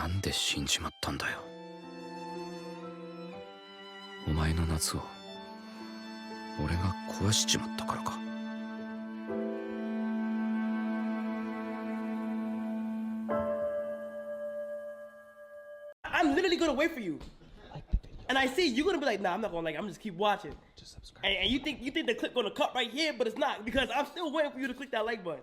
なんで死んじまったんだよ。お前の夏を俺が壊しちまったからか。I'm literally gonna wait for you. And I see you're gonna be like, nah, I'm not gonna like it. I'm just keep watching. Just subscribe. And you think the clip gonna cut right here, but it's not, because I'm still waiting for you to click that like button.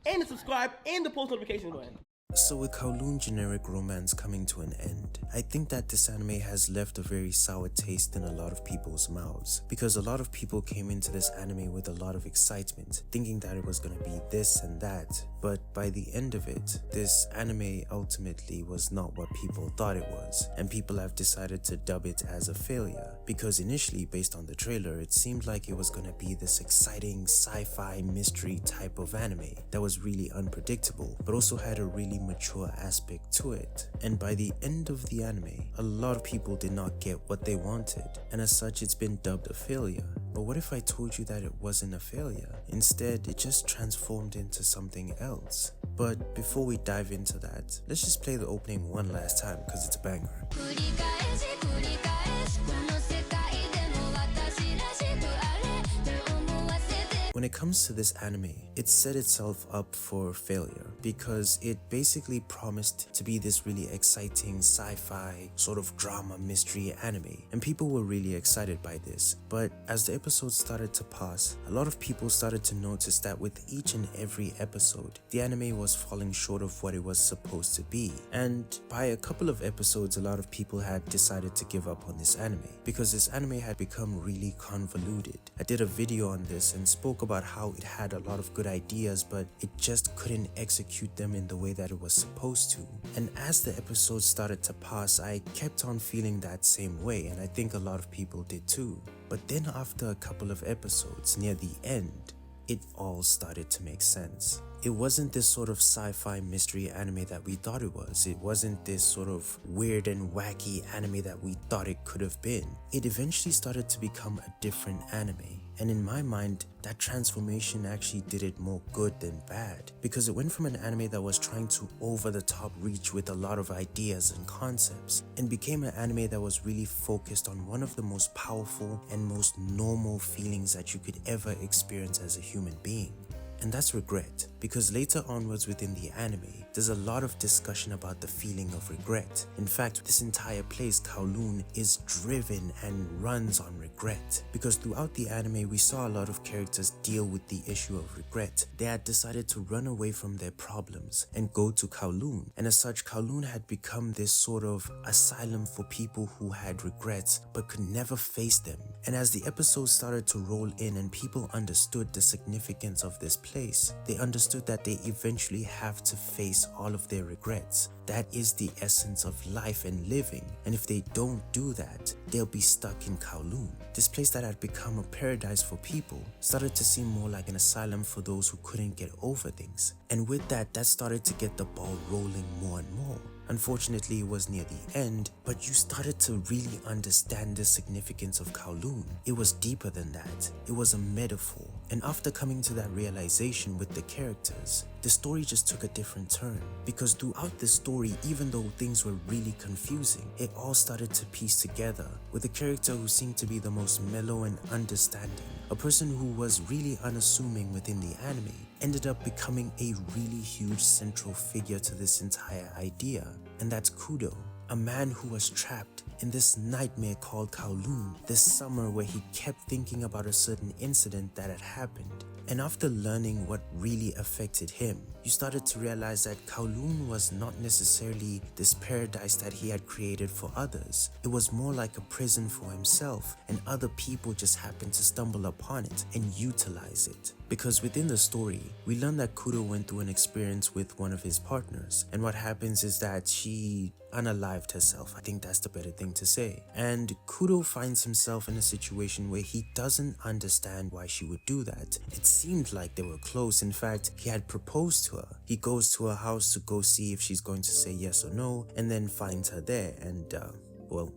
And the subscribe and the post notification button. So with Kowloon Generic Romance coming to an end, I think that this anime has left a very sour taste in a lot of people's mouths, because a lot of people came into this anime with a lot of excitement, thinking that it was gonna be this and that, but by the end of it, this anime ultimately was not what people thought it was, and people have decided to dub it as a failure, because initially, based on the trailer, it seemed like it was gonna be this exciting sci-fi mystery type of anime that was really unpredictable, but also had a really mature aspect to it. And by the end of the anime, a lot of people did not get what they wanted, and as such it's been dubbed a failure. But what if I told you that it wasn't a failure? Instead, it just transformed into something else. But before we dive into that, let's just play the opening one last time because it's a banger. When it comes to this anime, it set itself up for failure because it basically promised to be this really exciting sci-fi sort of drama mystery anime, and people were really excited by this. But as the episodes started to pass, a lot of people started to notice that with each and every episode, the anime was falling short of what it was supposed to be. And by a couple of episodes, a lot of people had decided to give up on this anime because this anime had become really convoluted. I did a video on this and spoke about how it had a lot of good ideas, but it just couldn't execute them in the way that it was supposed to. And as the episodes started to pass, I kept on feeling that same way, and I think a lot of people did too. But then after a couple of episodes near the end, it all started to make sense. It wasn't this sort of sci-fi mystery anime that we thought it was. It wasn't this sort of weird and wacky anime that we thought it could have been. It eventually started to become a different anime. And in my mind, that transformation actually did it more good than bad, because it went from an anime that was trying to over the top reach with a lot of ideas and concepts and became an anime that was really focused on one of the most powerful and most normal feelings that you could ever experience as a human being. And that's regret, because later onwards within the anime, there's a lot of discussion about the feeling of regret. In fact, this entire place, Kowloon, is driven and runs on regret, because throughout the anime we saw a lot of characters deal with the issue of regret. They had decided to run away from their problems and go to Kowloon, and as such, Kowloon had become this sort of asylum for people who had regrets but could never face them. And as the episodes started to roll in and people understood the significance of this place, they understood that they eventually have to face all of their regrets. That is the essence of life and living, and if they don't do that, they'll be stuck in Kowloon. This place that had become a paradise for people started to seem more like an asylum for those who couldn't get over things. And with that started to get the ball rolling more and more. Unfortunately, it was near the end, but you started to really understand the significance of Kowloon. It was deeper than that. It was a metaphor. And after coming to that realization with the characters, the story just took a different turn. Because throughout the story, even though things were really confusing, it all started to piece together with a character who seemed to be the most mellow and understanding. A person who was really unassuming within the anime ended up becoming a really huge central figure to this entire idea. And that's Kudo, a man who was trapped in this nightmare called Kowloon this summer, where he kept thinking about a certain incident that had happened. And after learning what really affected him, you started to realize that Kowloon was not necessarily this paradise that he had created for others. It was more like a prison for himself, and other people just happened to stumble upon it and utilize it. Because within the story, we learn that Kudo went through an experience with one of his partners, and what happens is that she unalived herself. I think that's the better thing to say. And Kudo finds himself in a situation where he doesn't understand why she would do that. It seemed like they were close. In fact, he had proposed to her. He goes to her house to go see if she's going to say yes or no, and then finds her there, and well,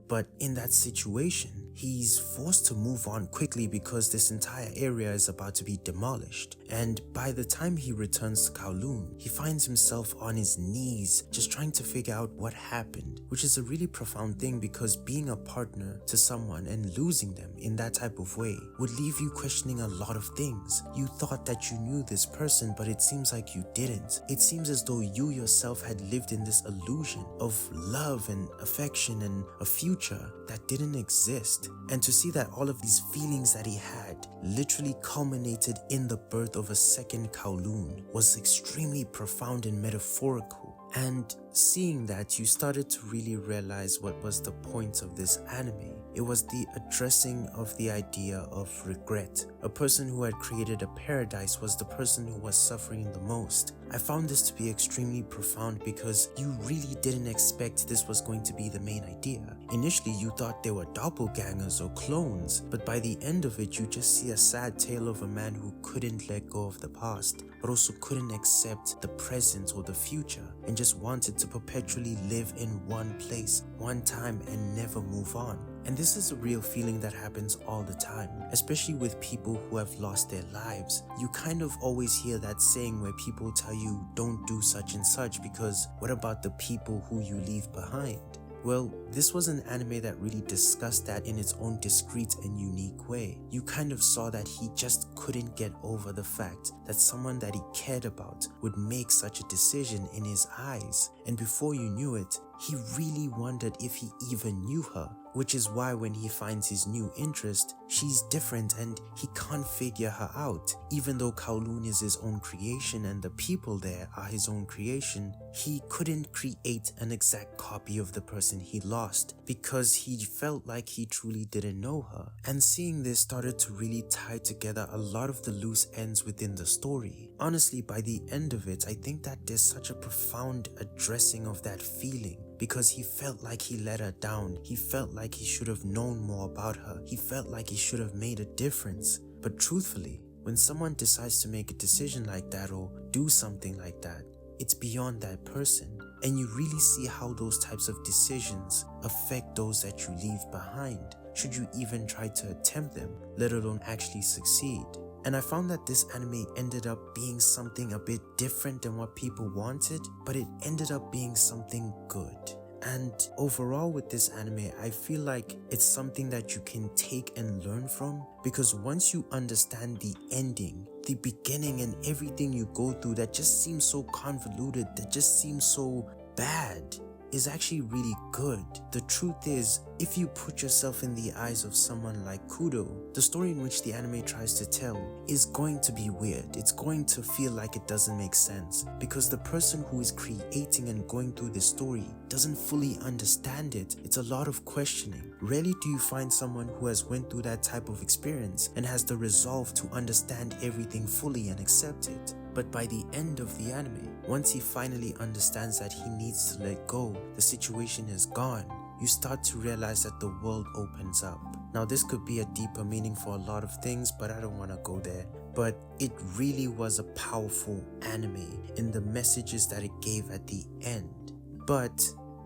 But in that situation, he's forced to move on quickly because this entire area is about to be demolished. And by the time he returns to Kowloon, he finds himself on his knees just trying to figure out what happened, which is a really profound thing because being a partner to someone and losing them in that type of way would leave you questioning a lot of things. You thought that you knew this person, but it seems like you didn't. It seems as though you yourself had lived in this illusion of love and affection and a future that didn't exist. And to see that all of these feelings that he had literally culminated in the birth of a second Kowloon was extremely profound and metaphorical. And seeing that, you started to really realize what was the point of this anime. It was the addressing of the idea of regret. A person who had created a paradise was the person who was suffering the most. I found this to be extremely profound because you really didn't expect this was going to be the main idea. Initially, you thought they were doppelgangers or clones, but by the end of it, you just see a sad tale of a man who couldn't let go of the past, but also couldn't accept the present or the future, and just wanted to perpetually live in one place, one time, and never move on. And this is a real feeling that happens all the time, especially with people who have lost their lives. You kind of always hear that saying where people tell you don't do such and such because what about the people who you leave behind? Well, this was an anime that really discussed that in its own discreet and unique way. You kind of saw that he just couldn't get over the fact that someone that he cared about would make such a decision in his eyes. And before you knew it, he really wondered if he even knew her, which is why when he finds his new interest, she's different and he can't figure her out. Even though Kowloon is his own creation and the people there are his own creation, he couldn't create an exact copy of the person he lost because he felt like he truly didn't know her. And seeing this started to really tie together a lot of the loose ends within the story. Honestly, by the end of it, I think that there's such a profound addressing of that feeling. Because he felt like he let her down. He felt like he should have known more about her. He felt like he should have made a difference. But truthfully, when someone decides to make a decision like that or do something like that, it's beyond that person. And you really see how those types of decisions affect those that you leave behind, should you even try to attempt them, let alone actually succeed. And I found that this anime ended up being something a bit different than what people wanted, but it ended up being something good. And overall with this anime, I feel like it's something that you can take and learn from, because once you understand the ending, the beginning and everything you go through that just seems so convoluted, that just seems so bad, is actually really good. The truth is, if you put yourself in the eyes of someone like Kudo, the story in which the anime tries to tell is going to be weird. It's going to feel like it doesn't make sense because the person who is creating and going through this story doesn't fully understand it. It's a lot of questioning. Rarely do you find someone who has went through that type of experience and has the resolve to understand everything fully and accept it. But by the end of the anime, once he finally understands that he needs to let go, the situation is gone, you start to realize that the world opens up. Now this could be a deeper meaning for a lot of things, but I don't want to go there. But it really was a powerful anime in the messages that it gave at the end. But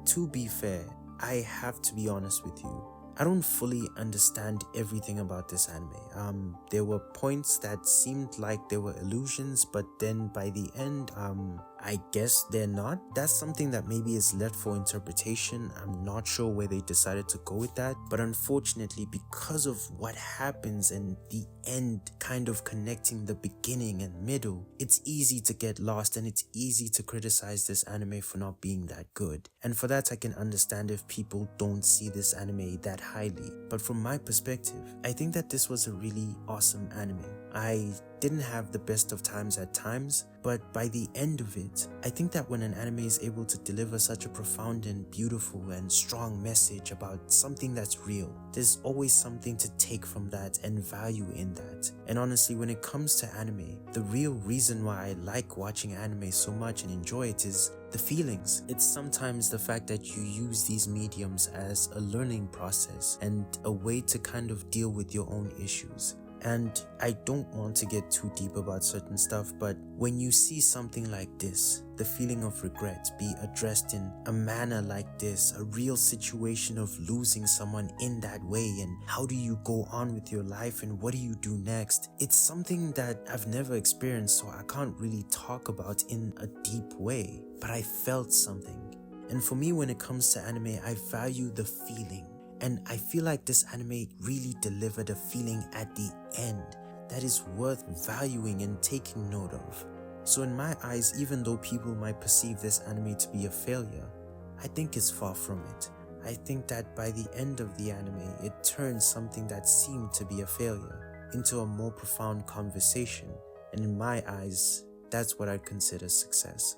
to be fair, I have to be honest with you. I don't fully understand everything about this anime. There were points that seemed like they were illusions, but then by the end, I guess they're not. That's something that maybe is left for interpretation. I'm not sure where they decided to go with that, but unfortunately, because of what happens and the end kind of connecting the beginning and middle, it's easy to get lost and it's easy to criticize this anime for not being that good. And for that, I can understand if people don't see this anime that highly. But from my perspective, I think that this was a really awesome anime. I didn't have the best of times at times, but by the end of it, I think that when an anime is able to deliver such a profound and beautiful and strong message about something that's real, there's always something to take from that and value in that. And honestly, when it comes to anime, the real reason why I like watching anime so much and enjoy it is the feelings. It's sometimes the fact that you use these mediums as a learning process and a way to kind of deal with your own issues. And I don't want to get too deep about certain stuff, but when you see something like this, the feeling of regret be addressed in a manner like this, a real situation of losing someone in that way, and how do you go on with your life and what do you do next? It's something that I've never experienced, so I can't really talk about in a deep way, but I felt something. And for me, when it comes to anime, I value the feeling. And I feel like this anime really delivered a feeling at the end that is worth valuing and taking note of. So in my eyes, even though people might perceive this anime to be a failure, I think it's far from it. I think that by the end of the anime, it turns something that seemed to be a failure into a more profound conversation. And in my eyes, that's what I'd consider success.